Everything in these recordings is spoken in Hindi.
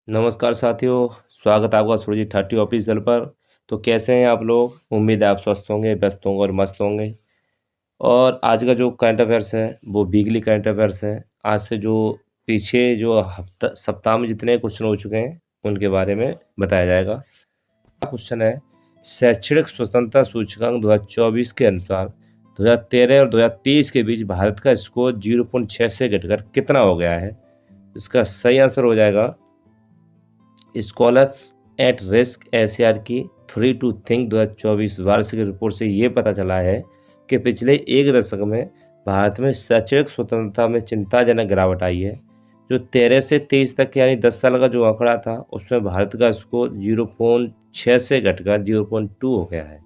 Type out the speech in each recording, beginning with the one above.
नमस्कार साथियों, स्वागत है आपका सूरजी 30 ऑफिशियल पर। तो कैसे हैं आप लोग? उम्मीद है आप स्वस्थ होंगे, व्यस्त होंगे और मस्त होंगे। और आज का जो करंट अफेयर्स है वो वीकली करंट अफेयर्स है। आज से जो पीछे जो हफ्ता सप्ताह में जितने क्वेश्चन हो चुके हैं उनके बारे में बताया जाएगा। क्वेश्चन है, शैक्षणिक स्वतंत्रता सूचकांक 2024 के अनुसार 2013 और 2023 के बीच भारत का स्कोर 0.6 से घटकर कितना हो गया है? इसका सही आंसर हो जाएगा स्कॉलर्स एट रिस्क एशियार की फ्री टू थिंक 2024 वार्षिक रिपोर्ट से ये पता चला है कि पिछले एक दशक में भारत में शैक्षणिक स्वतंत्रता में चिंताजनक गिरावट आई है। जो 13 से 23 तक यानी 10 साल का जो आंकड़ा था उसमें भारत का स्कोर 0.6 से घटकर 0.2 हो गया है,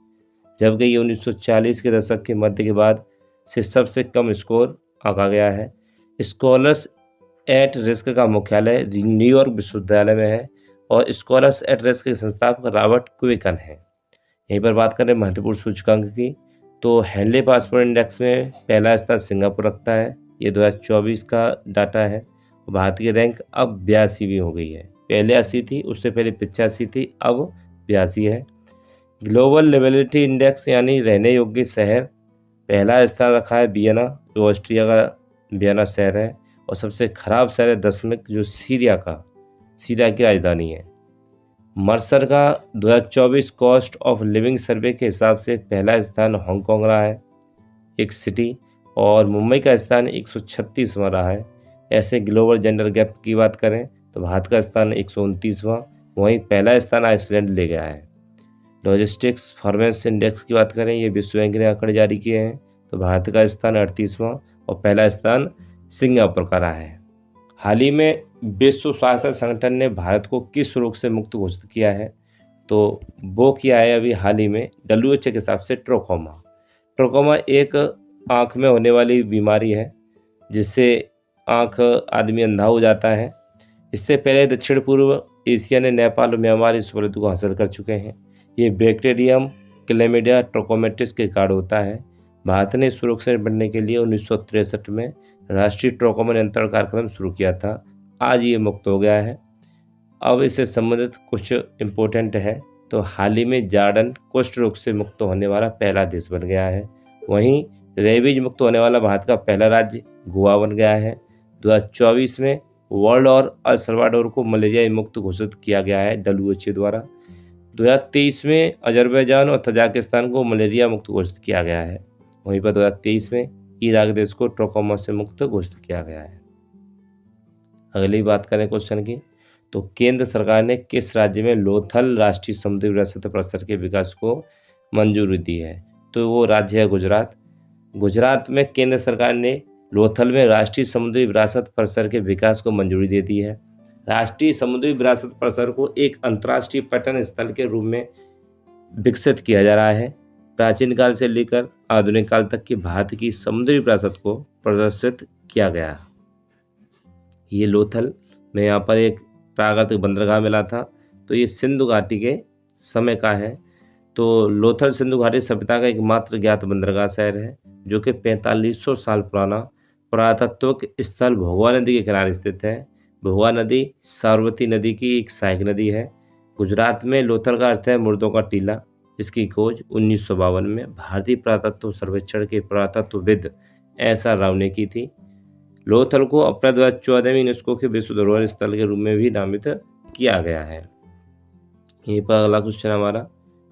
जबकि ये 1940 के दशक के मध्य के बाद से सबसे कम स्कोर आंका गया है। स्कॉलर्स एट रिस्क का मुख्यालय न्यूयॉर्क विश्वविद्यालय में है और स्कॉलर्स एट रिस्क के संस्थापक रॉबर्ट क्विकन हैं। यहीं पर बात करें महत्वपूर्ण सूचकांक की, तो हैंडले पासपोर्ट इंडेक्स में पहला स्थान सिंगापुर रखता है। ये 2024 का डाटा है। भारत की रैंक अब 82वीं हो गई है। पहले 80 थी, उससे पहले 85 थी, अब 82 है। ग्लोबल लिविलिटी इंडेक्स यानी रहने योग्य शहर, पहला स्थान रखा है वियना, जो ऑस्ट्रिया का वियना शहर है। और सबसे खराब शहर है दशमिक, जो सीरिया की राजधानी है। मर्सर का 2024 कॉस्ट ऑफ लिविंग सर्वे के हिसाब से पहला स्थान हांगकांग रहा है, एक सिटी, और मुंबई का स्थान 136वां रहा है। ऐसे ग्लोबल जेंडर गैप की बात करें तो भारत का स्थान 129वां, वहीं पहला स्थान आइसलैंड ले गया है। लॉजिस्टिक्स परफॉर्मेंस इंडेक्स की बात करें, ये विश्व बैंक ने आंकड़े जारी किए हैं, तो भारत का स्थान 38वां और पहला स्थान सिंगापुर का रहा है। हाल ही में विश्व स्वास्थ्य संगठन ने भारत को किस रोग से मुक्त घोषित किया है? तो वो किया है अभी हाल ही में WHO के हिसाब से ट्रोकोमा एक आँख में होने वाली बीमारी है जिससे आँख आदमी अंधा हो जाता है। इससे पहले दक्षिण पूर्व एशिया ने नेपाल और म्यांमार इस उपलब्धि को हासिल कर चुके हैं। ये बैक्टीरियम क्लेमिडिया ट्रोकोमेटिस के कारण होता है। भारत ने इस रोग से निपटने के लिए 1963 में राष्ट्रीय ट्रोकोमा नियंत्रण कार्यक्रम शुरू किया था। आज ये मुक्त हो गया है। अब इससे संबंधित कुछ इम्पोर्टेंट है, तो हाल ही में जॉर्डन कुष्ठ रोग से मुक्त होने वाला पहला देश बन गया है। वहीं रेबीज मुक्त होने वाला भारत का पहला राज्य गोवा बन गया है। 2024 में वर्ल्ड और अल सल्वाडोर को मलेरिया मुक्त घोषित किया गया है WHO द्वारा। 2023 में अजरबैजान और तजाकिस्तान को मलेरिया मुक्त घोषित किया गया है। वहीं पर 2023 में इराक देश को ट्रोकोमा से मुक्त घोषित किया गया है। अगली बात करें क्वेश्चन की, तो केंद्र सरकार ने किस राज्य में लोथल राष्ट्रीय समुद्री विरासत परिसर के विकास को मंजूरी दी है? तो वो राज्य है गुजरात। गुजरात में केंद्र सरकार ने लोथल में राष्ट्रीय समुद्री विरासत परिसर के विकास को मंजूरी दे दी है। राष्ट्रीय समुद्री विरासत परिसर को एक अंतर्राष्ट्रीय पर्यटन स्थल के रूप में विकसित किया जा रहा है। प्राचीन काल से लेकर आधुनिक काल तक की भारत की समुद्री विरासत को प्रदर्शित किया गया। ये लोथल में यहाँ पर एक प्राकृतिक बंदरगाह मिला था, तो ये सिंधु घाटी के समय का है। तो लोथल सिंधु घाटी सभ्यता का एकमात्र ज्ञात बंदरगाह शहर है, जो कि 4500 साल पुराना पुरातत्विक स्थल भोगवा नदी के किनारे स्थित है। भोगवा नदी साबरमती नदी की एक सहायक नदी है। गुजरात में लोथल का अर्थ है मुर्दों का टीला। इसकी खोज 1952 में भारतीय पुरातत्व सर्वेक्षण के पुरातत्वविद SR राव ने की थी। लोथल को अप्रैल 2014 में यूनेस्को के विश्व धरोहर स्थल के रूप में भी नामित किया गया है। यहीं पर अगला क्वेश्चन हमारा,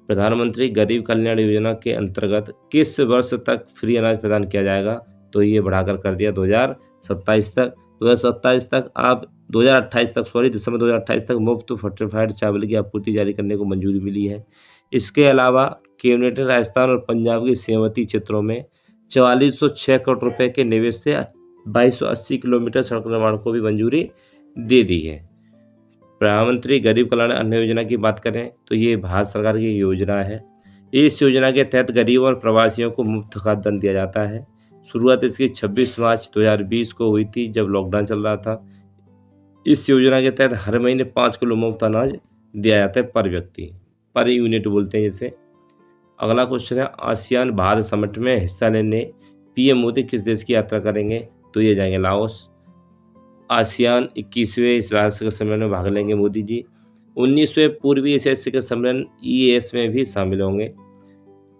प्रधानमंत्री गरीब कल्याण योजना के अंतर्गत किस वर्ष तक फ्री अनाज प्रदान किया जाएगा? तो ये बढ़ाकर कर दिया 2027 तक। 2027 तक आप 2028 तक दिसंबर 2028 तक मुफ्त फोर्टिफाइड चावल की आपूर्ति जारी करने को मंजूरी मिली है। इसके अलावा कैबिनेट ने राजस्थान और पंजाब के सीमावर्ती क्षेत्रों में 4406 करोड़ रुपए के निवेश से 2280 किलोमीटर सड़क निर्माण को भी मंजूरी दे दी है। प्रधानमंत्री गरीब कल्याण अन्न योजना की बात करें तो ये भारत सरकार की योजना है। इस योजना के तहत गरीब और प्रवासियों को मुफ्त खाद्यान्न दिया जाता है। शुरुआत इसकी 26 मार्च 2020 को हुई थी, जब लॉकडाउन चल रहा था। इस योजना के तहत हर महीने 5 किलो मुफ्त अनाज दिया जाता है पर व्यक्ति, पर यूनिट बोलते हैं जैसे। अगला क्वेश्चन है, आसियान भारत समिट में हिस्सा लेने PM मोदी किस देश की यात्रा करेंगे? तो ये जाएंगे लाओस। आसियान 21वें इस भारत शिखर सम्मेलन में भाग लेंगे मोदी जी। 19वें पूर्वी एशिया शिखर सम्मेलन EAS में भी शामिल होंगे।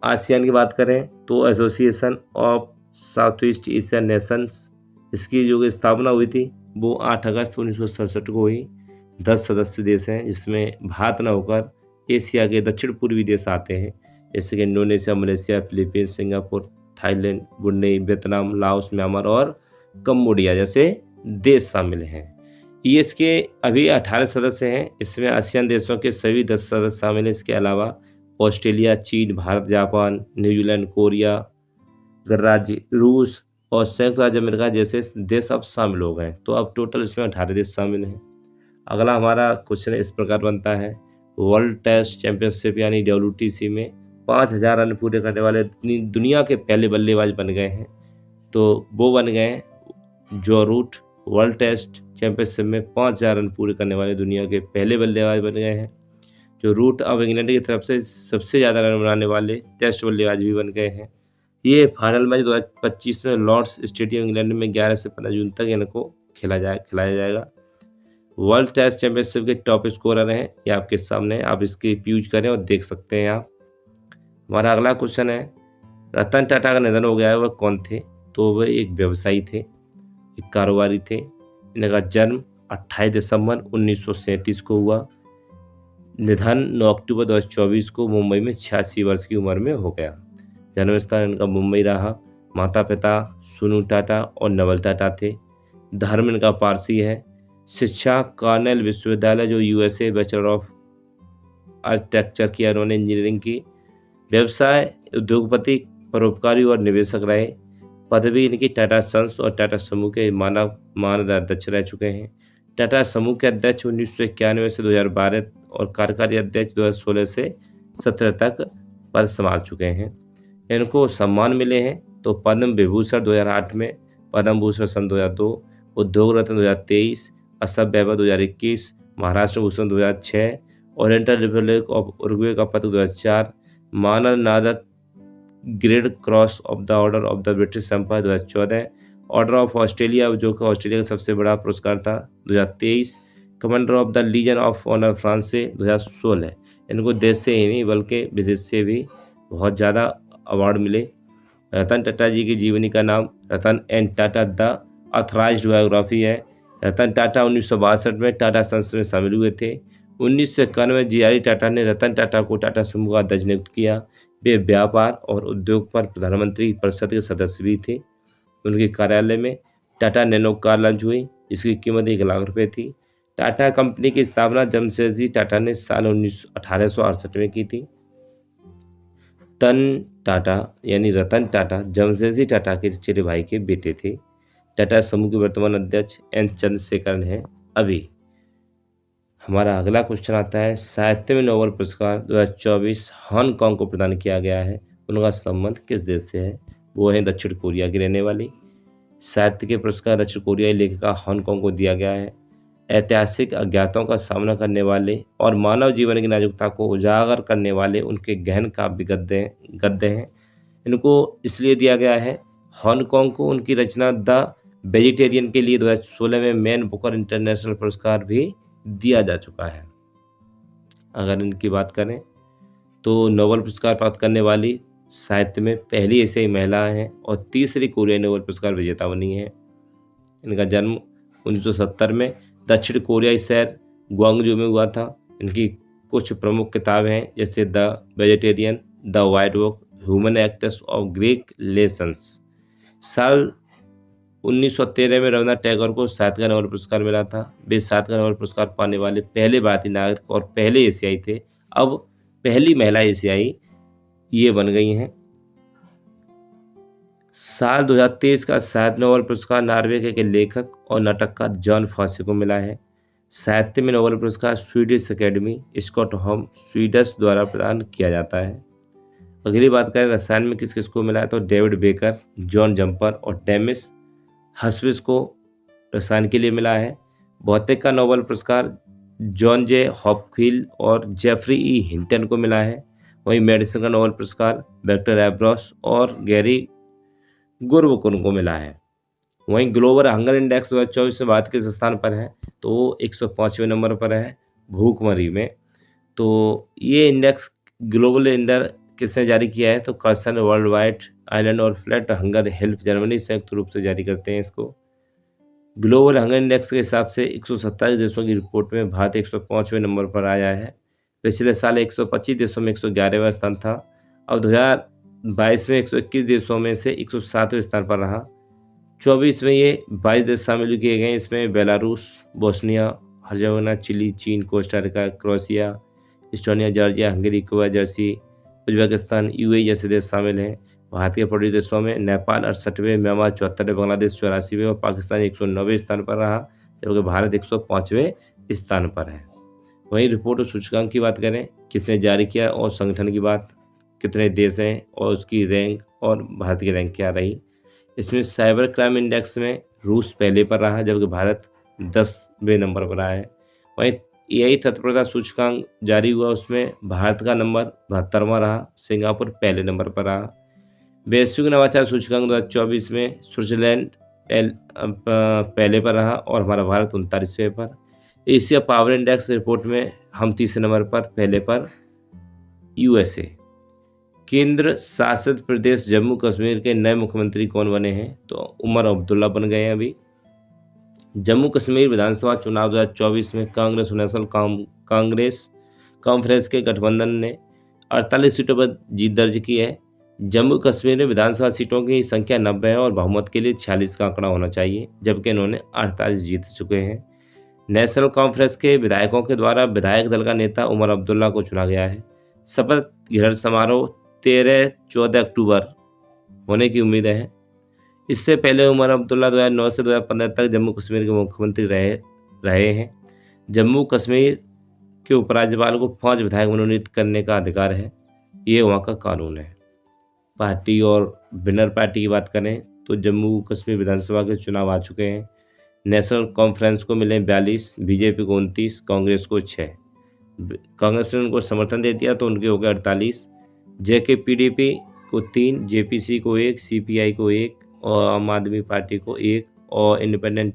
आसियान की बात करें तो association of south east Asian Nations, इसकी जो स्थापना हुई थी वो 8 अगस्त 1967 को हुई। 10 सदस्य देश हैं जिसमें भारत न होकर एशिया के दक्षिण पूर्वी देश आते हैं, जैसे कि Indonesia, Malaysia, Philippines, Singapore, Thailand, Brunei, Vietnam, Laos, Myanmar और कंबोडिया जैसे देश शामिल हैं। EAS के अभी 18 सदस्य हैं। इसमें आसियान देशों के सभी 10 सदस्य शामिल हैं। इसके अलावा ऑस्ट्रेलिया, चीन, भारत, जापान, न्यूजीलैंड, कोरिया गणराज्य, रूस और संयुक्त राज्य अमेरिका जैसे देश अब शामिल हो गए। तो अब टोटल इसमें 18 देश शामिल हैं। अगला हमारा क्वेश्चन इस प्रकार बनता है, वर्ल्ड टेस्ट चैंपियनशिप यानी WTC में 5000 रन पूरे करने वाले दुनिया के पहले बल्लेबाज बन गए हैं। तो वो बन गए हैं जो रूट। वर्ल्ड टेस्ट चैंपियनशिप में 5000 रन पूरे करने वाले दुनिया के पहले बल्लेबाज बन गए हैं। जो रूट अब इंग्लैंड की तरफ से सबसे ज़्यादा रन बनाने वाले टेस्ट बल्लेबाज भी बन गए हैं। ये फाइनल मैच 2025 में लॉर्ड्स स्टेडियम इंग्लैंड में 11 से 15 जून तक इनको खिलाया जाएगा। वर्ल्ड टेस्ट चैंपियनशिप के टॉप स्कोरर हैं ये आपके सामने, आप इसके यूज करें और देख सकते हैं आप। हमारा अगला क्वेश्चन है, रतन टाटा का निधन हो गया है, वह कौन थे? तो वह एक व्यवसायी थे, एक कारोबारी थे। इनका जन्म 28 दिसंबर 1937 को हुआ। निधन 9 अक्टूबर 2024 को मुंबई में 86 वर्ष की उम्र में हो गया। जन्म स्थान इनका मुंबई रहा। माता पिता सुनू टाटा और नवल टाटा थे। धर्म इनका पारसी है। शिक्षा कॉर्नेल विश्वविद्यालय जो USA, बैचलर ऑफ आर्किटेक्चर किया इन्होंने, इंजीनियरिंग की। व्यवसाय उद्योगपति, परोपकारी और निवेशक रहे। पदवी इनकी टाटा सन्स और टाटा समूह के मानद अध्यक्ष रह चुके हैं। टाटा समूह के अध्यक्ष 1991 से 2012 और कार्यकारी अध्यक्ष 2016 से 17 तक पद संभाल चुके हैं। इनको सम्मान मिले हैं तो पद्म विभूषण 2008 में, पद्म भूषण सन 2002, Udyog Ratna 2023, Assam Baibhav 2021, Maharashtra Bhushan 2006, oriental republic of Uruguay का पदक 2004, मानद नादत grade cross of the order of the British empire 2014, order of Australia जो कि ऑस्ट्रेलिया का सबसे बड़ा पुरस्कार था 2023, commander of the legion of honour France से 2016। इनको देश से ही नहीं बल्कि विदेश से भी बहुत ज़्यादा अवार्ड मिले। रतन टाटा जी की जीवनी का नाम Ratan N Tata the authorised biography है। रतन टाटा 1962 में टाटा सन्स में शामिल हुए थे। 1991 में GRE टाटा ने रतन टाटा को टाटा समूह का अध्यक्ष नियुक्त किया। वे व्यापार और उद्योग पर प्रधानमंत्री परिषद के सदस्य भी थे। उनके कार्यालय में टाटा नैनो कार लॉन्च हुई, इसकी कीमत 1 लाख रुपये थी। टाटा कंपनी की स्थापना जमशेदजी टाटा ने साल 1868 में की थी। रतन टाटा यानी रतन टाटा जमशेदजी टाटा के चचेरे भाई के बेटे थे। टाटा समूह के वर्तमान अध्यक्ष N चंद्रशेखरन हैं। अभी हमारा अगला क्वेश्चन आता है, साहित्य में नोबेल पुरस्कार 2024 हांगकांग को प्रदान किया गया है। उनका संबंध किस देश से है? वो है दक्षिण कोरिया की रहने वाली। साहित्य के पुरस्कार दक्षिण कोरियाई लेखिका हांगकांग को दिया गया है। ऐतिहासिक अज्ञातों का सामना करने वाले और मानव जीवन की नाजुकता को उजागर करने वाले उनके गहन काव्य गद्य हैं। इनको इसलिए दिया गया है। हांगकांग को उनकी रचना द वेजिटेरियन के लिए 2016 में मैन बुकर इंटरनेशनल पुरस्कार भी दिया जा चुका है। अगर इनकी बात करें तो नोबेल पुरस्कार प्राप्त करने वाली साहित्य में पहली एशियाई महिला हैं और तीसरी कोरियाई नोबेल पुरस्कार विजेता बनी है। इनका जन्म 1970 में दक्षिण कोरियाई शहर ग्वांगजू में हुआ था। इनकी कुछ प्रमुख किताबें हैं जैसे the vegetarian, the white book, human acts of Greek lessons. साल 1913 में रविन्द्रनाथ टैगोर को साहित्य का नोबेल पुरस्कार मिला था। वे साहित्य का नोबेल पुरस्कार पाने वाले पहले भारतीय नागरिक और पहले एशियाई थे। अब पहली महिला एशियाई ये बन गई हैं। साल 2023 का साहित्य नोबेल पुरस्कार नॉर्वे के लेखक और नाटककार जॉन फॉसे को मिला है। साहित्य में नोबेल पुरस्कार स्वीडिश अकेडमी स्टॉकहोम स्वीडिश द्वारा प्रदान किया जाता है। अगली बात करें रसायन में किस किस को मिला है तो डेविड बेकर, जॉन जम्पर और डेमिस हस्विस को रसायन के लिए मिला है। भौतिक का नोबेल पुरस्कार जॉन जे हॉपकिल और जेफरी ई हिंटन को मिला है। वहीं मेडिसिन का नोबेल पुरस्कार विक्टर एब्रॉस और गैरी गुरवकुन को मिला है। वहीं ग्लोबल हंगर इंडेक्स 2024 में भारत किस स्थान पर है, तो वो 105वें नंबर पर है भूखमरी में। तो ये इंडेक्स ग्लोबल इंडेक्स किसने जारी किया है, तो कर्सन वर्ल्ड वाइड आइलैंड और फ्लैट हंगर हेल्प जर्मनी संयुक्त रूप से जारी करते हैं इसको। ग्लोबल हंगर इंडेक्स के हिसाब से 127 देशों की रिपोर्ट में भारत 105वें नंबर पर आया है। पिछले साल 125 देशों में 111वां स्थान था। अब 2022 में 121 देशों में से 107वें स्थान पर रहा। 24 में ये 22 देश शामिल किए गए। इसमें बेलारूस, बोस्निया हर्जेगोविना, चिली, चीन, Costa Rica, Croatia, Estonia, Georgia, Hungary, Cuba, Jersey, Uzbekistan, UAE जैसे देश शामिल हैं। भारत के पड़ोसी देशों में नेपाल 68वें, म्यांमार 74वें, बांग्लादेश 84वें और पाकिस्तान 109वें स्थान पर रहा, जबकि भारत 105वें स्थान पर है। वहीं रिपोर्ट और सूचकांक की बात करें, किसने जारी किया और संगठन की बात, कितने देश हैं और उसकी रैंक और भारत की रैंक क्या रही। इसमें साइबर क्राइम इंडेक्स में रूस पहले पर रहा, जबकि भारत 10वें नंबर पर आया है। वहीं एआई तत्परता सूचकांक जारी हुआ, उसमें भारत का नंबर 72वां रहा, सिंगापुर पहले नंबर पर रहा। वैश्विक नवाचार सूचकांक 2024 में स्विट्जरलैंड पहले पर रहा और हमारा भारत 39वें पर। एशिया पावर इंडेक्स रिपोर्ट में हम तीसरे नंबर पर, पहले पर यूएसए। केंद्र शासित प्रदेश जम्मू कश्मीर के नए मुख्यमंत्री कौन बने हैं, तो उमर अब्दुल्ला बन गए हैं अभी। जम्मू कश्मीर विधानसभा चुनाव 2024 में कांग्रेस और नेशनल कांग्रेस कॉन्फ्रेंस के गठबंधन ने 48 सीटों पर जीत दर्ज की है। जम्मू कश्मीर में विधानसभा सीटों की संख्या 90 है और बहुमत के लिए 46 का आंकड़ा होना चाहिए, जबकि इन्होंने 48 जीत चुके हैं। नेशनल कॉन्फ्रेंस के विधायकों के द्वारा विधायक दल का नेता उमर अब्दुल्ला को चुना गया है। शपथ ग्रहण समारोह 13-14 अक्टूबर होने की उम्मीद है। इससे पहले उमर अब्दुल्ला 2009 से 2015 तक जम्मू कश्मीर के मुख्यमंत्री रहे हैं। जम्मू कश्मीर के उपराज्यपाल को 5 विधायक मनोनीत करने का अधिकार है, ये वहाँ का कानून है। पार्टी और विनर पार्टी की बात करें तो जम्मू कश्मीर विधानसभा के चुनाव आ चुके हैं। नेशनल कॉन्फ्रेंस को मिले 42, बीजेपी को 29, कांग्रेस को 6। कांग्रेस ने उनको समर्थन दे दिया तो उनके हो गए 48। जेके पीडीपी को 3, जेपीसी को 1, सीपीआई को 1 और आम आदमी पार्टी को 1 और इंडिपेंडेंट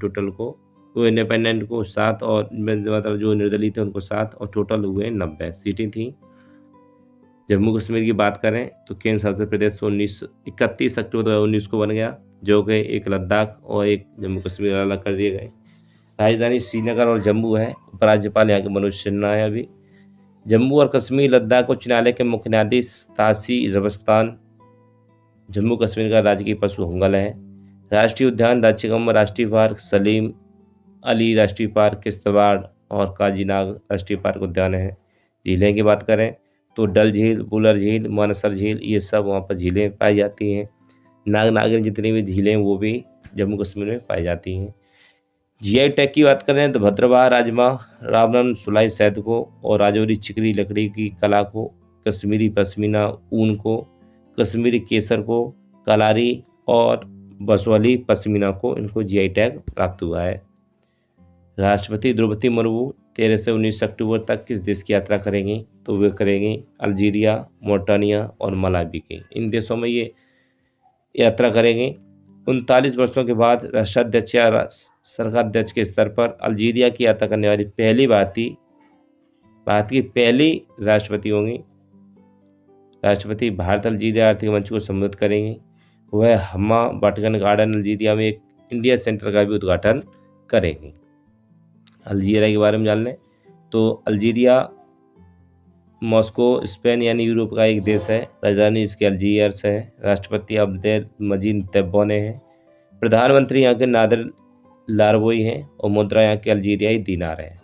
को 7 और मतलब जो निर्दलीय थे उनको 7 और टोटल हुए 90 सीटें थी। जम्मू कश्मीर की बात करें तो केंद्र शासित प्रदेश 31 अक्टूबर 2019 को बन गया, जो कि एक लद्दाख और एक जम्मू कश्मीर अलग कर दिए गए। राजधानी श्रीनगर और जम्मू है। उपराज्यपाल यहाँ के मनोज सिन्हा है अभी। जम्मू और कश्मीर लद्दाख उच्च न्यायालय के मुख्य न्यायाधीश तासी रबस्तान। जम्मू कश्मीर का राजकीय पशु हंगल है। राष्ट्रीय उद्यान दाचिगम राष्ट्रीय पार्क, सलीम अली राष्ट्रीय पार्क, किश्तवाड़ और काजीनाग राष्ट्रीय पार्क उद्यान है। झीलें की बात करें तो डल झील, बुलर झील, मानसर झील, ये सब वहाँ पर झीलें पाई जाती हैं। नागनागिन जितनी भी झीलें वो भी जम्मू कश्मीर में पाई जाती हैं। जीआई टैग की बात करें तो भद्रवाह राजमा, रामबन सुलाई शहद को और राजौरी चिकनी लकड़ी की कला को, कश्मीरी पश्मीना ऊन को, कश्मीरी केसर को, कलारी और बसोली पश्मीना को, इनको जीआई टैग प्राप्त हुआ है। राष्ट्रपति द्रौपदी मुर्मू 13 से 19 अक्टूबर तक किस देश की यात्रा करेंगी, तो वे करेंगी अल्जीरिया, मोरिटानिया और मलावी के, इन देशों में ये यात्रा करेंगी। 39 वर्षों के बाद राष्ट्राध्यक्ष या सरकार अध्यक्ष के स्तर पर अल्जीरिया की यात्रा करने वाली पहली भारत की पहली राष्ट्रपति होंगी। राष्ट्रपति भारत अल्जीरिया आर्थिक मंच को संबोधित करेंगी। वह हम्मा बॉटगन गार्डन अल्जीरिया में एक इंडिया सेंटर का भी उद्घाटन करेंगी। अल्जीरिया के बारे में जान लें तो अल्जीरिया मॉस्को स्पेन यानी यूरोप का एक देश है। राजधानी इसकी अल्जीयर्स है। राष्ट्रपति अब्देल मजीद तेब्बोने हैं। प्रधानमंत्री यहाँ के नादर लारबोई हैं और मुद्रा यहाँ के अल्जीरियाई दीनार है।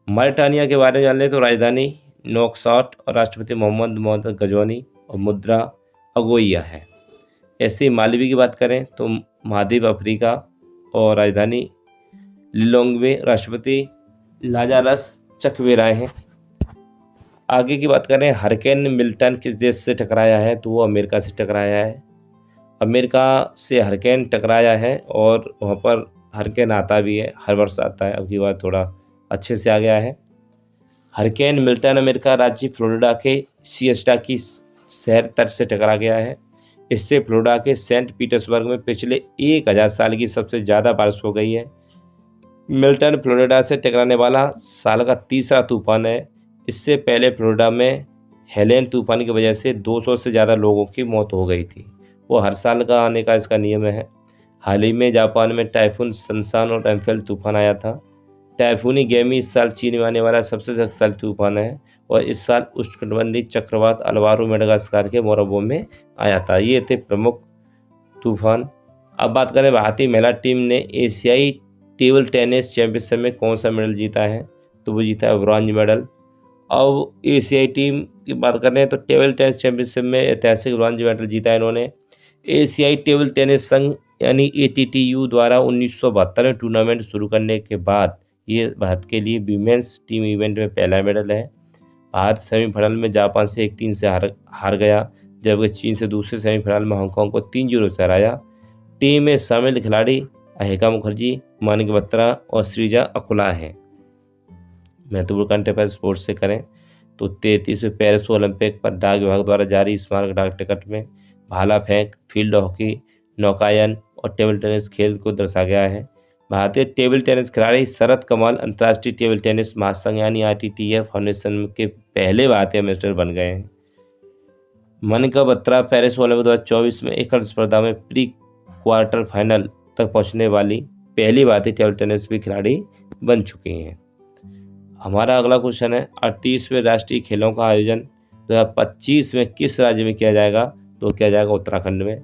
मॉरिटानिया के बारे में जान लें तो राजधानी नोकसॉट और राष्ट्रपति मोहम्मद गजवानी और मुद्रा अगोइया है। ऐसे मालवी की बात करें तो महाद्वीप अफ्रीका और राजधानी लिलोंग्वे, राष्ट्रपति लाजारस चकवेराय हैं। आगे की बात करें, हरिकेन मिल्टन किस देश से टकराया है, तो वो अमेरिका से टकराया है। अमेरिका से हरिकेन टकराया है और वहाँ पर हरिकेन आता भी है, हर वर्ष आता है। अब की बात थोड़ा अच्छे से आ गया है। हरिकेन मिल्टन अमेरिका राज्य फ्लोरिडा के सिएस्टा की शहर तट से टकरा गया है। इससे फ्लोरिडा के सेंट पीटर्सबर्ग में पिछले 1000 साल की सबसे ज़्यादा बारिश हो गई है। मिल्टन फ्लोरिडा से टकराने वाला साल का तीसरा तूफान है। इससे पहले फ्लोरिडा में हेलेन तूफान की वजह से 200 से ज़्यादा लोगों की मौत हो गई थी। वो हर साल का आने का इसका नियम है। हाल ही में जापान में टाइफून सनशान और एम्फेल तूफान आया था। टाइफूनी गैमी इस साल चीन में आने वाला सबसे शक्तिशाली तूफान है और इस साल उष्णकटिबंधीय चक्रवात अलवारो मेडागास्कर के मोरबो में आया था। ये थे प्रमुख तूफान। अब बात करें भारतीय महिला टीम ने एशियाई टेबल टेनिस चैंपियनशिप में कौन सा मेडल जीता है, तो वो जीता है ब्रॉन्ज मेडल। अब एशियाई टीम की बात करें तो टेबल टेनिस चैंपियनशिप में ऐतिहासिक ब्रॉन्ज मेडल जीता है इन्होंने। एशियाई टेबल टेनिस संघ यानी ATTU द्वारा 1972 में टूर्नामेंट शुरू करने के बाद ये भारत के लिए वीमेंस टीम इवेंट में पहला मेडल है। भारत सेमीफाइनल में जापान से 1-3 से हार गया, जबकि चीन से दूसरे सेमीफाइनल में हांगकांग को 3-0 से हराया। टीम में शामिल खिलाड़ी अहिका मुखर्जी, मानिक बत्रा और श्रीजा अकुला हैं। महत्वपूर्ण करंट अफेयर्स स्पोर्ट्स से करें तो 33वें पेरिस ओलंपिक पर डाक विभाग द्वारा जारी स्मारक डाक टिकट में भाला फेंक, फील्ड हॉकी, नौकायन और टेबल टेनिस खेल को दर्शाया गया है। भारतीय टेबल टेनिस खिलाड़ी शरत कमल अंतर्राष्ट्रीय टेबल टेनिस महासंघ यानी ITTF फाउंडेशन के पहले भारतीय एम्बेसडर बन गए हैं। मनिका बत्रा पेरिस ओलंपिक 2024 में एकल स्पर्धा में प्री क्वार्टर फाइनल तक पहुंचने वाली पहली भारतीय टेबल टेनिस भी खिलाड़ी बन चुकी हैं। हमारा अगला क्वेश्चन है 38वें राष्ट्रीय खेलों का आयोजन 2025 में किस राज्य में किया जाएगा, तो किया जाएगा उत्तराखंड में।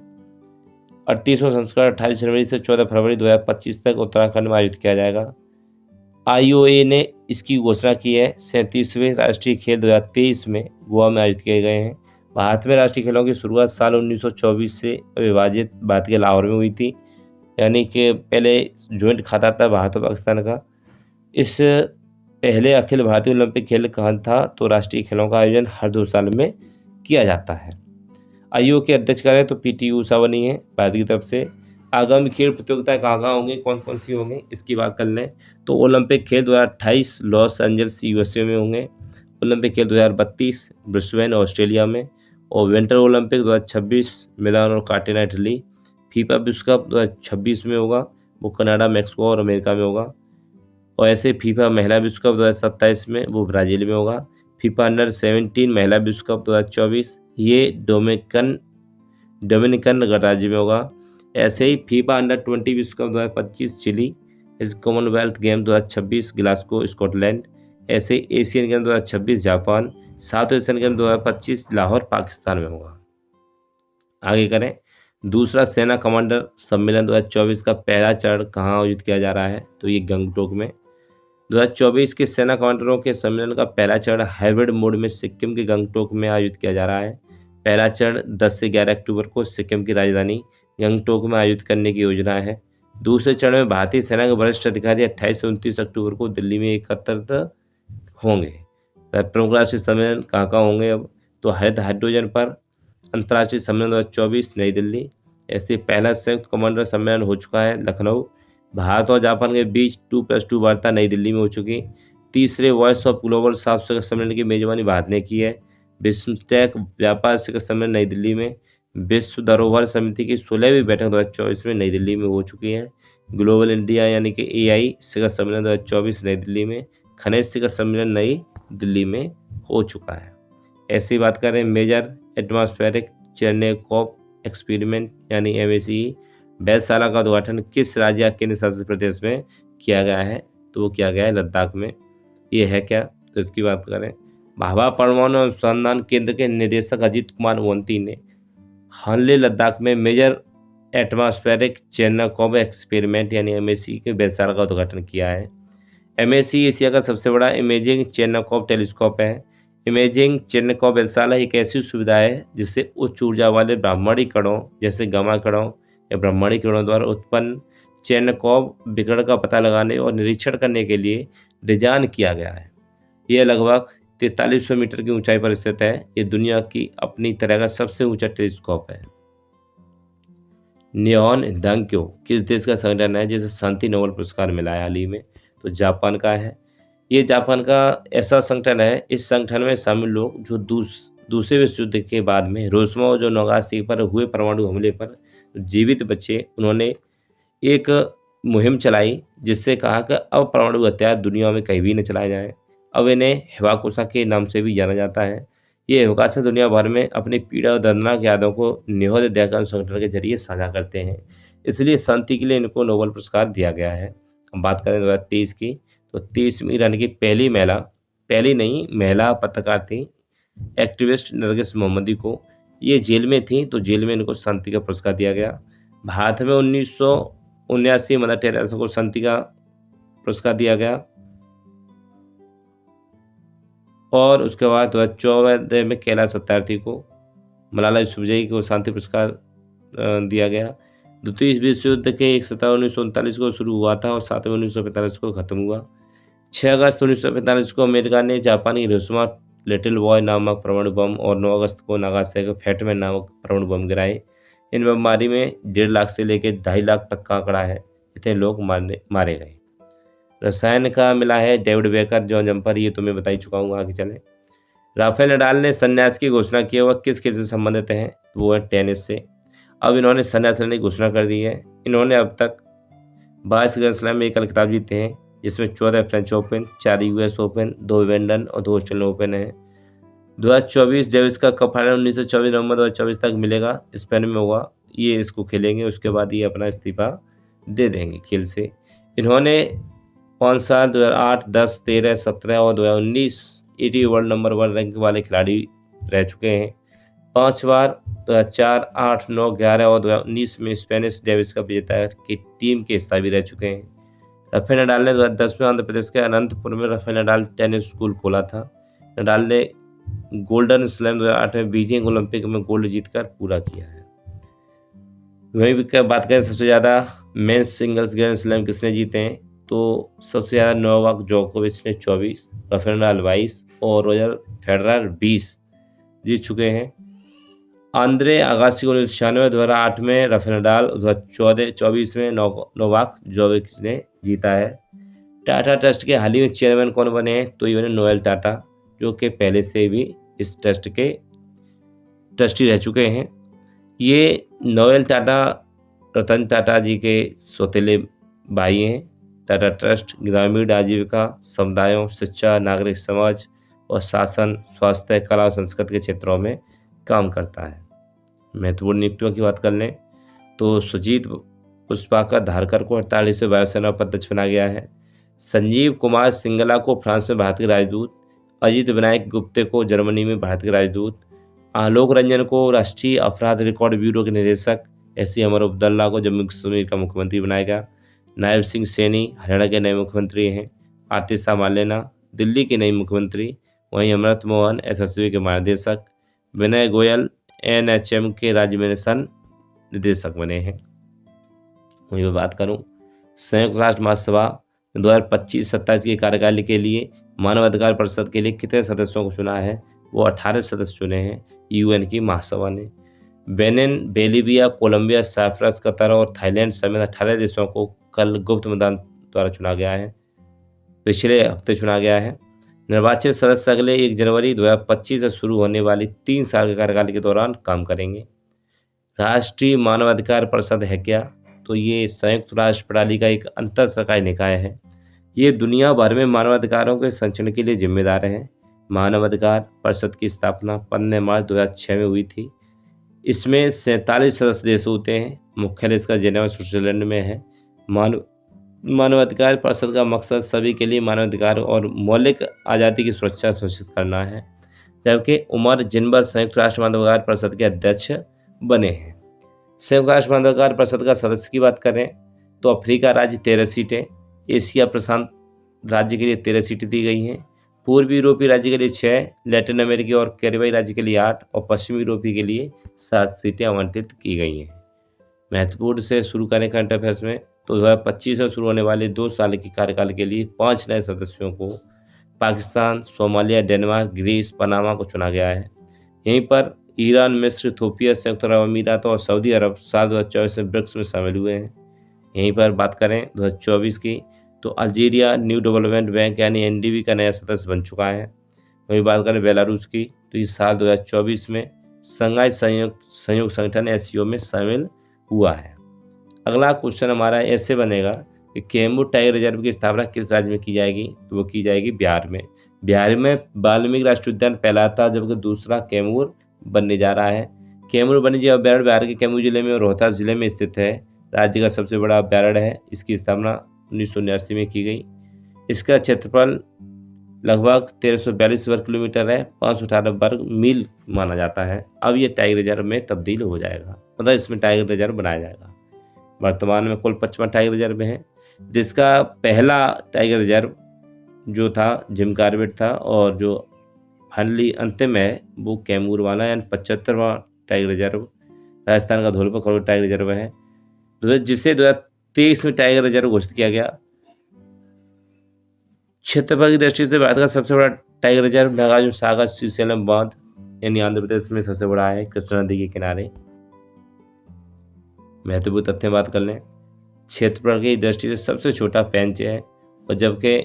38वां संस्करण 28 जनवरी से 14 फरवरी 2025 तक उत्तराखंड में आयोजित किया जाएगा। IOA ने इसकी घोषणा की है। 37वें राष्ट्रीय खेल 2023 में गोवा में आयोजित किए गए हैं। भारत में राष्ट्रीय खेलों की शुरुआत साल 1924 से विभाजित भारत के लाहौर में हुई थी, यानी कि पहले ज्वाइंट खाता था भारत और पाकिस्तान का। इस पहले अखिल भारतीय ओलंपिक खेल कहाँ था, तो राष्ट्रीय खेलों का आयोजन हर 2 साल में किया जाता है। IOA के अध्यक्ष करें तो PT ऊषा बनी है भारत की तरफ से। आगामी खेल प्रतियोगिताएं कहाँ होंगी, कौन कौन सी होंगी, इसकी बात कर लें तो ओलंपिक खेल 2028 लॉस एंजल्स USA में होंगे। ओलंपिक खेल 2032 ब्रिस्बेन ऑस्ट्रेलिया में, और विंटर ओलंपिक 2026 मिलान और कार्टेना इटली। फीफा विश्व कप 2026 में होगा, वो कनाडा, मैक्सिको और अमेरिका में होगा। और ऐसे फीफा महिला विश्व कप 2027 में वो ब्राज़ील में होगा। फीफा अंडर 17 महिला विश्व कप 2024 ये डोमिनिकन गणराज्य में होगा। ऐसे ही फीफा अंडर 20 विश्व कप 2025 चिली। इस कॉमनवेल्थ गेम 2026 ग्लासगो स्कॉटलैंड। ऐसे Asian game 2026 Japan. South Asian game 2025 Lahore Pakistan में होगा। आगे करें दूसरा सेना कमांडर सम्मेलन 2024 का पहला चरण कहाँ आयोजित किया जा रहा है, तो ये गंगटोक में। 2024 के सेना कमांडरों के सम्मेलन का पहला चरण हाइब्रिड मोड में सिक्किम के गंगटोक में आयोजित किया जा रहा है। पहला चरण 10 से 11 अक्टूबर को सिक्किम की राजधानी गंगटोक में आयोजित करने की योजना है। दूसरे चरण में भारतीय सेना के वरिष्ठ अधिकारी 28 से 29 अक्टूबर को दिल्ली में एकत्रित होंगे। प्रमुख राष्ट्रीय सम्मेलन कहाँ होंगे, अब तो हाइड्रोजन पर अंतर्राष्ट्रीय सम्मेलन 2024 नई दिल्ली। ऐसे पहला संयुक्त कमांडर सम्मेलन हो चुका है लखनऊ। भारत और जापान के बीच 2+2 वार्ता नई दिल्ली में हो चुकी। तीसरे वॉइस ऑफ ग्लोबल साउथ शिखर सम्मेलन की मेजबानी भारत ने की है। बिम्स्टेक व्यापार शिखर सम्मेलन नई दिल्ली में। विश्व धरोहर समिति की 16वीं बैठक 2024 में नई दिल्ली में हो चुकी है। ग्लोबल इंडिया यानी कि AI शिखर सम्मेलन 2024 नई दिल्ली में। खनिज शिखर सम्मेलन नई दिल्ली में हो चुका है। ऐसी बात करें मेजर एटमॉस्फेरिक चेरनोकोव एक्सपेरिमेंट यानी MACE वेधशाला का उद्घाटन किस राज्य या केंद्र शासित प्रदेश में किया गया है, तो वो किया गया है लद्दाख में। ये है क्या, तो इसकी बात करें भाभा परमाणु अनुसंधान केंद्र के निदेशक अजीत कुमार मोहंती ने हाल ही लद्दाख में मेजर एटमॉस्फेरिक चेरनोकोव एक्सपेरिमेंट यानी MACE के वेधशाला का उद्घाटन किया है। MACE एशिया का सबसे बड़ा इमेजिंग चेरनोकोव टेलीस्कोप है। इमेजिंग चेरनोकोव वेधशाला एक ऐसी सुविधा है जिससे उच्च ऊर्जा वाले ब्रह्मांडीय कणों जैसे गामा कणों या ब्रह्मांडीय किरणों द्वारा उत्पन्न चेरनोकोव विकिरण का पता लगाने और निरीक्षण करने के लिए डिजाइन किया गया है। यह लगभग 4300 मीटर की ऊंचाई पर स्थित है। ये दुनिया की अपनी तरह का सबसे ऊंचा टेलीस्कोप है। निहोन दांक्यो किस देश का संगठन है जिसे शांति नोबेल पुरस्कार मिला है हाल ही में, तो जापान का है। ये जापान का ऐसा संगठन है, इस संगठन में शामिल लोग जो दूसरे विश्व युद्ध के बाद में हिरोशिमा और जो नागासाकी पर हुए परमाणु हमले पर जीवित बचे, उन्होंने एक मुहिम चलाई जिससे कहा कि अब परमाणु हथियार दुनिया में कहीं भी न चलाए जाएं। अब इन्हें हिबाकुशा के नाम से भी जाना जाता है। ये हिबाकुशा दुनिया भर में अपनी पीड़ा और दर्दनाक यादों को निहोद दयाकरण संगठन के जरिए साझा करते हैं, इसलिए शांति के लिए इनको नोबेल पुरस्कार दिया गया है। अब बात करें 2023 की, तो 30वीं रन की पहली नहीं महिला पत्रकार थी एक्टिविस्ट नरगिस मोहम्मदी को। ये जेल में थी, तो जेल में इनको शांति का पुरस्कार दिया गया। भारत में 1979 मदर टेरेसा को शांति का पुरस्कार दिया गया और उसके बाद 2014 में कैलाश सत्यार्थी को, मलाला यूसुफजई को शांति पुरस्कार दिया गया। द्वितीय विश्व युद्ध के 1 सितंबर 1939 को शुरू हुआ था और 7 1945 को ख़त्म हुआ। 6 अगस्त 1945 को अमेरिका ने जापानी हिरोशिमा लिटिल बॉय नामक परमाणु बम और 9 अगस्त को नागासाकी को फैटमैन नामक परमाणु बम गिराए। इन बमबारी में 1.5 लाख से लेकर 2.5 लाख तक का आंकड़ा है, इतने लोग मारे गए। रसायन का मिला है डेविड बेकर, जॉन जंपर, ये तो मैं बता ही चुका हूँ। आगे चलें। राफेल नडाल ने संन्यास की घोषणा की, वह किस खेल से संबंधित हैं? तो वो है टेनिस से। अब इन्होंने संन्यास लेने की घोषणा कर दी है। इन्होंने अब तक 22 ग्रैंड स्लैम में एकल खिताब जीते हैं, जिसमें 14 French open, 4 US open, 2 Wimbledon और 2 ऑस्ट्रेलियन ओपन है। 2024 डेविस का कप फाइनल 1924 नवंबर 2024 तक मिलेगा, स्पेन में होगा। ये इसको खेलेंगे, उसके बाद ये अपना इस्तीफा दे देंगे खेल से। इन्होंने 5 साल 2008, 10, 13, 17 और 2019 एटी वर्ल्ड नंबर 1 रैंक वाले खिलाड़ी रह चुके हैं। 5 बार 2004, 8, 9, 11 और 2019 में स्पेनिश डेविस कप विजेता की टीम के हिस्सा भी रह चुके हैं। राफेल नडाल ने 2010 में आंध्र प्रदेश के अनंतपुर में राफेल नडाल टेनिस स्कूल खोला था। नडाल ने गोल्डन स्लैम 2008 में बीजिंग ओलंपिक में गोल्ड जीतकर पूरा किया है। वहीं की बात करें सबसे ज़्यादा मेंस सिंगल्स ग्रैंड स्लैम किसने जीते हैं, तो सबसे ज़्यादा नोवाक जोकोविच ने 24, राफेल नडाल 22 और रोजर फेडरर 20 जीत चुके हैं। आंद्रे अगासी 1996, 2008 में राफेल नडाल, 2024 में नोवाक जोकोविच ने जीता है। टाटा ट्रस्ट के हाल ही में चेयरमैन कौन बने हैं, तो ये बने नोएल टाटा, जो कि पहले से भी इस ट्रस्ट के ट्रस्टी रह चुके हैं। ये नोएल टाटा रतन टाटा जी के सौतेले भाई हैं। टाटा ट्रस्ट ग्रामीण आजीविका, समुदायों, शिक्षा, नागरिक समाज और शासन, स्वास्थ्य, कला और संस्कृति के क्षेत्रों में काम करता है। महत्वपूर्ण नियुक्तियों की बात कर लें तो सुजीत पुष्पाकर धारकर को 48वें वायुसेना उपाध्यक्ष बनाया गया है। संजीव कुमार सिंगला को फ्रांस में भारत के राजदूत, अजीत विनायक गुप्ते को जर्मनी में भारत के राजदूत, आलोक रंजन को राष्ट्रीय अपराध रिकॉर्ड ब्यूरो के निदेशक, ऐसी अमर अब्दुल्ला को जम्मू कश्मीर का मुख्यमंत्री बनाया गया। नायब सिंह सैनी हरियाणा के नए मुख्यमंत्री हैं। आतिशा मालेना दिल्ली के नए मुख्यमंत्री। वहीं अमृत मोहन एसएसबी के महानिदेशक। विनय गोयल एनएचएम के राज्य मिशन निदेशक बने हैं। वहीं मैं बात करूं संयुक्त राष्ट्र महासभा 2025-27 के कार्यकाल के लिए मानवाधिकार परिषद के लिए कितने सदस्यों को चुना है, वो 18 सदस्य चुने हैं यूएन की महासभा ने। Benin, Bolivia, Colombia, Cyprus, Qatar और थाईलैंड समेत 18 देशों को कल गुप्त मतदान द्वारा चुना गया है, पिछले हफ्ते चुना गया है। निर्वाचित सदस्य अगले 1 जनवरी 2025 से शुरू होने वाली 3 साल के कार्यकाल के दौरान काम करेंगे। राष्ट्रीय मानवाधिकार परिषद है क्या, तो ये संयुक्त राष्ट्र प्रणाली का एक अंतर सरकारी निकाय है। ये दुनिया भर में मानवाधिकारों के संरक्षण के लिए जिम्मेदार है। मानवाधिकार परिषद की स्थापना 15 मार्च 2006 में हुई थी। इसमें 47 सदस्य देश होते हैं। मुख्यालय इसका जेनेवा स्विट्जरलैंड में है। मानवाधिकार परिषद का मकसद सभी के लिए मानवाधिकार और मौलिक आज़ादी की सुरक्षा सुनिश्चित करना है। जबकि उमर जिनबर संयुक्त राष्ट्र मानवाधिकार परिषद के अध्यक्ष बने हैं। संयुक्त राष्ट्र मानवाधिकार परिषद का सदस्य की बात करें तो अफ्रीका राज्य 13 सीटें, एशिया प्रशांत राज्य के लिए 13 सीटें दी गई हैं, पूर्वी यूरोपीय राज्य के लिए 6, लैटिन अमेरिकी और कैरिबियाई राज्य के लिए 8 और पश्चिमी यूरोपीय के लिए 7 सीटें आवंटित की गई हैं। महत्वपूर्ण से शुरू करें करंट अफेयर्स में तो 2025 में शुरू होने वाले 2 साल के कार्यकाल के लिए 5 नए सदस्यों को Pakistan, Somalia, Denmark, Greece, Panama को चुना गया है। यहीं पर ईरान, मिस्र, इथोपिया, संयुक्त अरब अमीरात और सऊदी अरब साल 2024 में ब्रिक्स में शामिल हुए हैं। यहीं पर बात करें 2024 की तो अल्जीरिया न्यू डेवलपमेंट बैंक यानी एनडीबी का नया सदस्य बन चुका है। वही बात करें बेलारूस की, तो इस साल 2024 में शंघाई सहयोग संगठन एससीओ में शामिल हुआ है। अगला क्वेश्चन हमारा ऐसे बनेगा कि कैमूर टाइगर रिजर्व की स्थापना किस राज्य में की जाएगी, तो वो की जाएगी बिहार में। बिहार में वाल्मीकि राष्ट्रीय उद्यान पहला था, जबकि दूसरा कैमूर बनने जा रहा है। कैमूर वन्यजीव अभ्यारण्य बिहार के कैमूर जिले में और रोहतास जिले में स्थित है। राज्य का सबसे बड़ा अभ्यारण्य है। इसकी स्थापना 1979 में की गई। इसका क्षेत्रफल लगभग 1342 वर्ग किलोमीटर है, 518 वर्ग मील माना जाता है। अब ये टाइगर रिजर्व में तब्दील हो जाएगा, मतलब इसमें टाइगर रिजर्व बनाया जाएगा। वर्तमान में कुल 55 टाइगर रिजर्व हैं, जिसका पहला टाइगर रिजर्व जो था जिम कॉर्बेट था, और जो फाइनली अंतिम है वो कैमूर वाला, यानी 75वां टाइगर रिजर्व राजस्थान का धौलपुर खरगोन टाइगर रिजर्व है, जिसे 2023 में टाइगर रिजर्व घोषित किया गया। क्षेत्रफल की दृष्टि से भारत का सबसे बड़ा टाइगर रिजर्व नागार्जुन सागर श्रीशैलम बांध यानी आंध्र प्रदेश में सबसे बड़ा है, कृष्णा नदी के किनारे। महत्वपूर्ण तथ्य बात कर लें, क्षेत्रफल की दृष्टि से सबसे छोटा पेंच है, और जबकि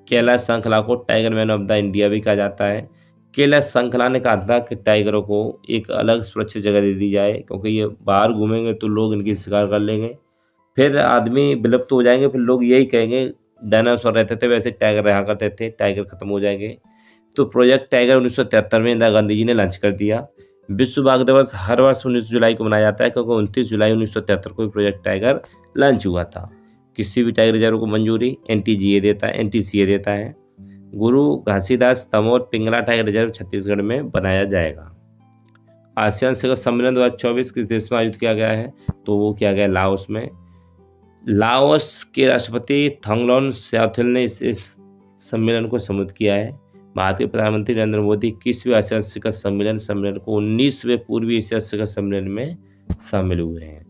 कैलाश संखला को tiger man of the India भी कहा जाता है। कैलाश संखला ने कहा था कि टाइगरों को एक अलग सुरक्षित जगह दे दी जाए, क्योंकि ये बाहर घूमेंगे तो लोग इनकी शिकार कर लेंगे, फिर आदमी विलुप्त हो जाएंगे, फिर लोग यही कहेंगे डायनासोर रहते थे वैसे टाइगर रहा करते थे, टाइगर खत्म हो जाएंगे। तो प्रोजेक्ट टाइगर 1973 में इंदिरा गांधी जी ने लॉन्च कर दिया। विश्व बाघ दिवस हर वर्ष 19 जुलाई को मनाया जाता है, क्योंकि 29 जुलाई 1973 को प्रोजेक्ट टाइगर लॉन्च हुआ था। किसी भी टाइगर रिजर्व को मंजूरी एनटीसीए देता है। गुरु घासीदास तमोर पिंगला टाइगर रिजर्व छत्तीसगढ़ में बनाया जाएगा। आसियान शिखर सम्मेलन 2024 किस देश में आयोजित किया गया है, तो वो किया गया लाओस में। लाओस के राष्ट्रपति थांगलौन स्याथुल ने इस सम्मेलन को संबोधित किया है। भारत के प्रधानमंत्री नरेंद्र मोदी 21वें आसियान शिखर सम्मेलन को 19वें पूर्वी एशिया शिखर सम्मेलन में शामिल हुए हैं।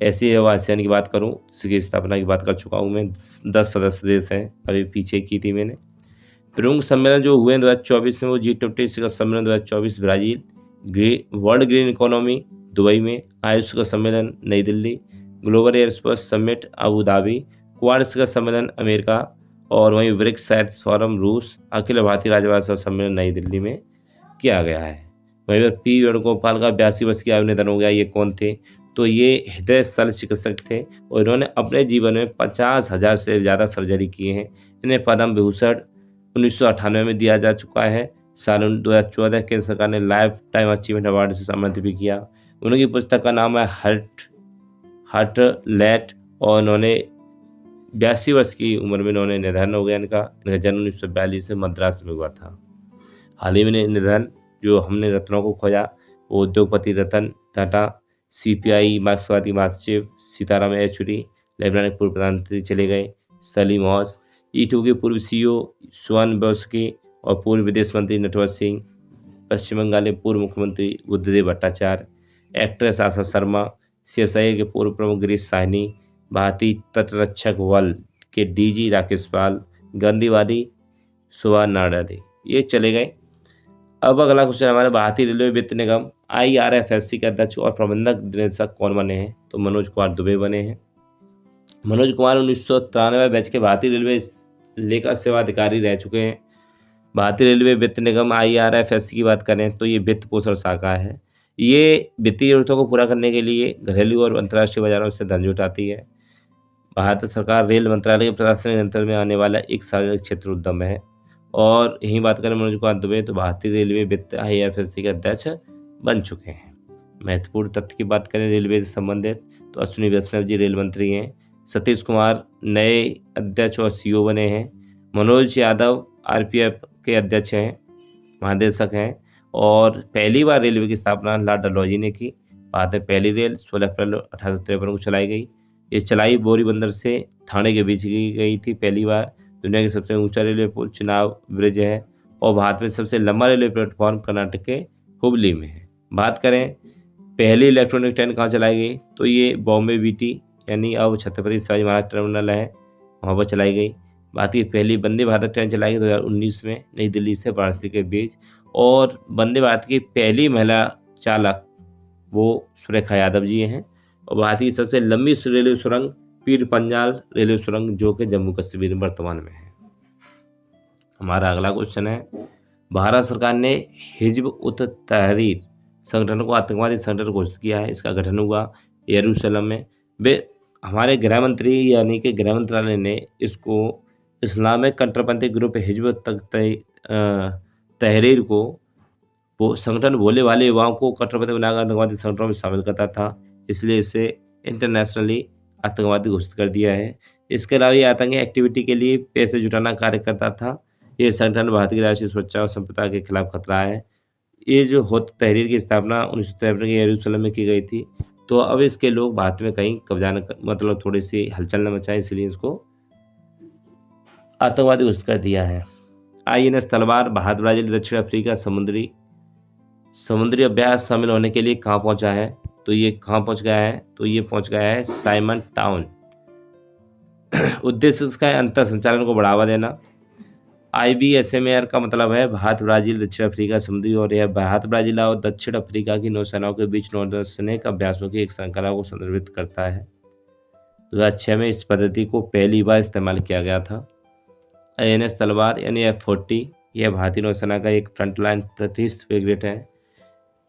ऐसी है आसियान की बात करूं, इसकी स्थापना की बात कर चुका हूं मैं। 10 सदस्य देश हैं, अभी पीछे की थी मैंने। प्रमुख सम्मेलन जो हुए 2024 में वो G20 शिखर सम्मेलन 2024 Brazil, world green economy Dubai में, आयुष शिखर सम्मेलन Nai Delhi, global aerospace summit Abu Dhabi, quad शिखर सम्मेलन अमेरिका, और वहीं ब्रिक्स साइंस फोरम रूस, अखिल भारतीय राजभाषा सम्मेलन नई दिल्ली में किया गया है। वहीं पर पी वेणुगोपाल का 82 वर्ष की आयु निधन हो गया। ये कौन थे, तो ये हृदय शल्य चिकित्सक थे, और इन्होंने अपने जीवन में 50,000 से ज़्यादा सर्जरी किए हैं। इन्हें पद्म विभूषण 1998 में दिया जा चुका है। साल 2014 केंद्र सरकार ने लाइफ टाइम अचीवमेंट अवार्ड से सम्मानित भी किया। उनकी पुस्तक का नाम है हार्ट लेट, और इन्होंने 82 वर्ष की उम्र में इन्होंने निधन हो गया। इनका जन्म 1942 में मद्रास में हुआ था। हाल ही में निधन जो हमने रत्नों को खोजा, वो उद्योगपति रतन टाटा, CPI मार्क्सवादी महासचिव सीताराम येचुरी, लेफ्टिनेंट पूर्व प्रधानमंत्री चले गए सलीम हौस, E2 के पूर्व CEO सुवन बॉस्की, और पूर्व विदेश मंत्री नटवर सिंह, पश्चिम बंगाल के पूर्व मुख्यमंत्री बुद्धदेव भट्टाचार्य, एक्ट्रेस आशा शर्मा, CSIA के पूर्व प्रमुख गिरीश साहनी, भारतीय तटरक्षक बल के DG राकेश पाल, गांधीवादी सुभाष नाडाले, ये चले गए। अब अगला क्वेश्चन हमारे भारतीय रेलवे वित्त निगम IRFSC के अध्यक्ष और प्रबंधक निदेशक कौन बने हैं, तो मनोज कुमार दुबे बने हैं। मनोज कुमार 1993 बैच के भारतीय रेलवे लेखा सेवा अधिकारी रह चुके हैं। भारतीय रेलवे वित्त निगम IRFSC की बात करें तो ये वित्त पोषण शाखा है। ये वित्तीय जरूरतों को पूरा करने के लिए घरेलू और अंतर्राष्ट्रीय बाजारों से धन जुटाती है। भारत सरकार रेल मंत्रालय के प्रशासनिक नियंत्रण में आने वाला एक सार्वजनिक क्षेत्र उद्यम है। और यही बात करें मनोज कुमार दुबे, तो भारतीय रेलवे वित्त IRFSC के अध्यक्ष बन चुके हैं। महत्वपूर्ण तथ्य की बात करें रेलवे से संबंधित, तो अश्विनी वैष्णव जी रेल मंत्री हैं। सतीश कुमार नए अध्यक्ष और CEO बने हैं। मनोज यादव RPF के अध्यक्ष हैं, महानिदेशक हैं। और पहली बार रेलवे की स्थापना लॉर्ड डलहौजी ने की। भारत में पहली रेल 16 अप्रैल 1853 को चलाई गई। ये चलाई बोरी बंदर से थाने के बीच की गई थी पहली बार। दुनिया की सबसे ऊंचा रेलवे पुल चुनाव ब्रिज है, और भारत में सबसे लंबा रेलवे प्लेटफॉर्म कर्नाटक के हुबली में है। बात करें पहली इलेक्ट्रॉनिक ट्रेन कहाँ चलाई गई, तो ये बॉम्बे BT यानी अब छत्रपति शिवाजी महाराज टर्मिनल है, वहाँ पर चलाई गई। भारत की पहली वंदे भारत ट्रेन चलाई गई 2019 में नई दिल्ली से वाराणसी के बीच। और वंदे भारत की पहली महिला चालक वो सुरेखा यादव जी हैं। और भारत की सबसे लंबी रेलवे सुरंग पीर पंजाल रेलवे सुरंग जो कि जम्मू कश्मीर में वर्तमान में है। हमारा अगला क्वेश्चन है भारत सरकार ने हिजब उत तहरीर संगठन को आतंकवादी संगठन घोषित किया है। इसका गठन हुआ यरूशलेम में। वे हमारे गृह मंत्री यानी कि गृह मंत्रालय ने इसको इस्लामिक कट्टरपंथी ग्रुप हिजब तहरीर को वो संगठन भोले वाले युवाओं को कट्टरपंथी बनाकर आतंकवादी संगठनों में शामिल करता था, इसलिए इसे इंटरनेशनली आतंकवादी घोषित कर दिया है। इसके अलावा ये आतंकी एक्टिविटी के लिए पैसे जुटाना कार्य करता था। ये संगठन भारत की राष्ट्रीय सुरक्षा और संप्रभुता के खिलाफ खतरा है। ये जो होत तहरीर की स्थापना 1953 के यरूशलेम में की गई थी। तो अब इसके लोग भारत में कहीं कब्जा मतलब थोड़ी सी हलचल न मचाए, इसलिए इसको आतंकवादी घोषित कर दिया है। INS तलवार भारत, ब्राजील, दक्षिण अफ्रीका समुद्री अभ्यास शामिल होने के लिए कहाँ पहुंचा है? तो ये कहाँ पहुंच गया है? तो ये पहुंच गया है साइमन टाउन। उद्देश्य इसका है अंतर संचालन को बढ़ावा देना। IBSMAR का मतलब है भारत, ब्राजील, दक्षिण अफ्रीका समुद्री, और यह भारत, ब्राजील और दक्षिण अफ्रीका की नौसेनाओं के बीच नौसैनिक अभ्यासों की एक श्रृंखला को संदर्भित करता है। 2006 में इस पद्धति को पहली बार इस्तेमाल किया गया था। INS तलवार यानी F-40 यह भारतीय नौसेना का एक फ्रंटलाइन तटस्थ फ्रिगेट है।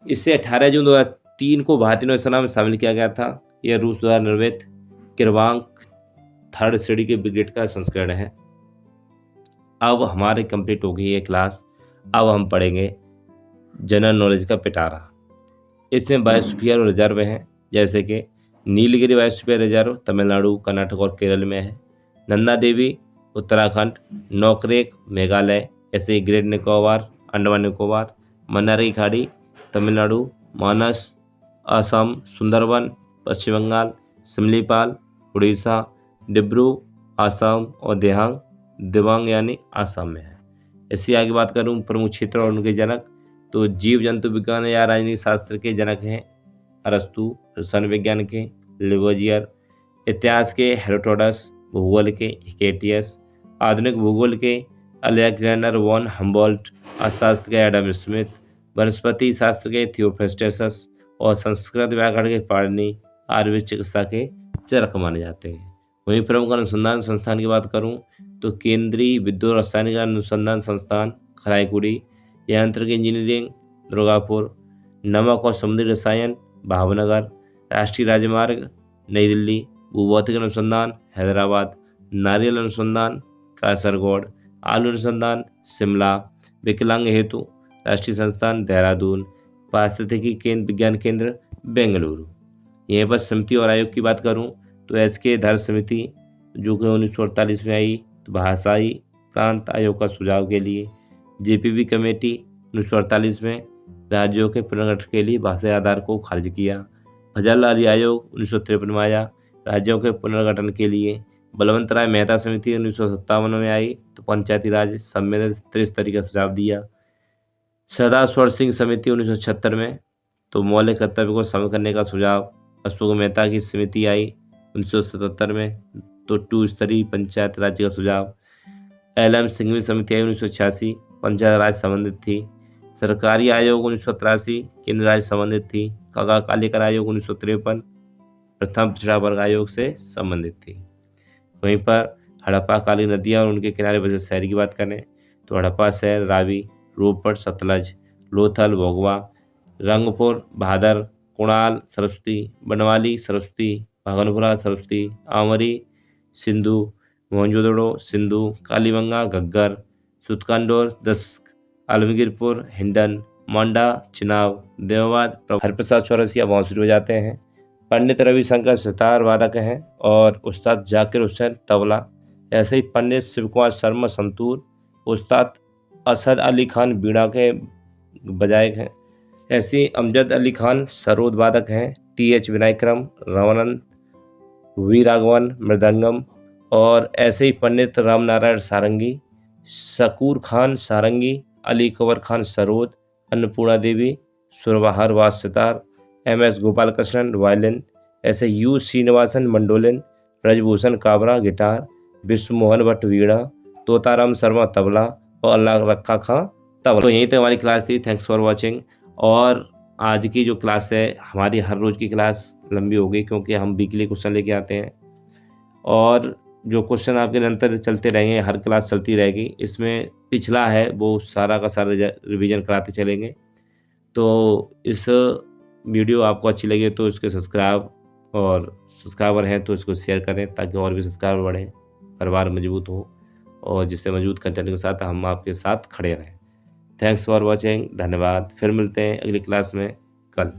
इसे 18 जून 2003 को भारतीय नौसेना में शामिल किया गया था। यह रूस द्वारा निर्मित किरवांग 3rd श्रेणी के ब्रिगेड का संस्करण है। अब हमारी कंप्लीट हो गई ये क्लास। अब हम पढ़ेंगे जनरल नॉलेज का पिटारा। इसमें बायोस्फीयर और रिजर्व हैं, जैसे कि नीलगिरी बायोस्फीयर रिजर्व तमिलनाडु, कर्नाटक और केरल में है। नंदा देवी उत्तराखंड, नौकरेक मेघालय, ऐसे ही ग्रेट निकोबार अंडमान निकोबार, मन्नार की खाड़ी तमिलनाडु, मानस असम, सुंदरवन पश्चिम बंगाल, सिमलीपाल उड़ीसा, डिब्रू असम और दिबांग यानी आसाम में है। ऐसी आगे बात करूं प्रमुख क्षेत्र और उनके जनक, तो जीव जंतु विज्ञान या राजनीति शास्त्र के जनक हैं अरस्तु, रसायन विज्ञान के लिवोजियर, इतिहास के हेरोडोटस, भूगोल के हिकेटियस, आधुनिक भूगोल के अलेक्जेंडर वॉन हम्बोल्ट, अर्थशास्त्र के एडम स्मिथ, वनस्पति शास्त्र के थियोफ्रेस्टस और संस्कृत व्याकरण के पाणिनि आयुर्वेद चिकित्सा के चरक माने जाते हैं। वहीं प्रमुख अनुसंधान संस्थान की बात करूं तो केंद्रीय विद्युत रासायनिक अनुसंधान संस्थान खराईकुड़ी, यांत्रिक इंजीनियरिंग दुर्गापुर, नमक और समुद्री रसायन भावनगर, राष्ट्रीय राजमार्ग नई दिल्ली, भूभौतिक अनुसंधान हैदराबाद, नारियल अनुसंधान कासरगोड, आलू अनुसंधान शिमला, विकलांग हेतु राष्ट्रीय संस्थान देहरादून, पारिस्थितिकी विज्ञान केंद्र बेंगलुरु। यहीं पर समिति और आयोग की बात करूं तो SK धर समिति जो कि 1948 में आई, तो भाषाई प्रांत आयोग का सुझाव के लिए। JPB कमेटी 1948 में राज्यों के पुनर्गठन के लिए भाषाई आधार को खारिज किया। फजल आयोग 1953 में आया राज्यों के पुनर्गठन के लिए। बलवंत राय मेहता समिति 1957 में आई, तो पंचायती राज सम्मेलन त्रिस्तरीय का सुझाव दिया। सरदार स्वर्ण सिंह समिति 1976 में, तो मौलिक कर्तव्य को शामिल करने का सुझाव। अशोक मेहता की समिति आई 1977 में, तो 2 स्तरीय पंचायत राज्य का सुझाव। LM सिंघवी समिति आई 1986, पंचायत राज संबंधित थी। सरकारी आयोग 1983 केंद्र राज्य संबंधित थी। काका कालेकर आयोग 1953 प्रथम पिछड़ा वर्ग आयोग से संबंधित थी। वहीं पर हड़प्पा कालीन नदियाँ और उनके किनारे बसे शहर की बात करें तो हड़प्पा शहर रावी, रोपड़, सतलज, लोथल, भोगवा, रंगपुर, भादर, कुणाल सरस्वती, बनवाली सरस्वती, भागनपुरा सरस्वती, आमरी सिंधु, मोहनजोदड़ो सिंधु, कालीबंगा घग्गर, सुतकांडोर दस्क, आलमगीरपुर हिंडन, मांडा चिनाब, देवाबाद हरप्रसाद चौरसिया बांसुरी बजाते हैं। पंडित रविशंकर सितार वादक हैं और उस्ताद जाकिर हुसैन तबला। ऐसे ही पंडित शिव कुमार शर्मा संतूर, उस्ताद असद अली खान बीड़ा के बजायक हैं। ऐसे ही अमजद अली खान सरोद वादक हैं। TH विनायकरम रामानंद वी राघवन मृदंगम, और ऐसे ही पंडित रामनारायण सारंगी, शकूर खान सारंगी, Ali Kanwar Khan sarod, Annapurna Devi surbahar was sitar, MS Gopal Krishnan violin, ऐसे U Srinivasan mandolin, Brajbhushan Kabra guitar, Vishwa Mohan Bhatt वीणा, तोताराम शर्मा तबला और अल्लाह रखा खां तबला। तो यहीं तक हमारी क्लास थी। Thanks for watching. और आज की जो क्लास है हमारी हर रोज़ की क्लास लंबी हो गई क्योंकि हम वीकली क्वेश्चन लेके आते हैं, और जो क्वेश्चन आपके निरंतर चलते रहेंगे, हर क्लास चलती रहेगी, इसमें पिछला है वो सारा का सारा रिवीजन कराते चलेंगे। तो इस वीडियो आपको अच्छी लगी तो इसके सब्सक्राइबर हैं तो इसको शेयर करें ताकि और भी सब्सक्राइबर बढ़ें, परिवार मजबूत हो और जिससे मजबूत कंटेंट के साथ हम आपके साथ खड़े रहें। थैंक्स फॉर वॉचिंग, धन्यवाद। फिर मिलते हैं अगली क्लास में कल।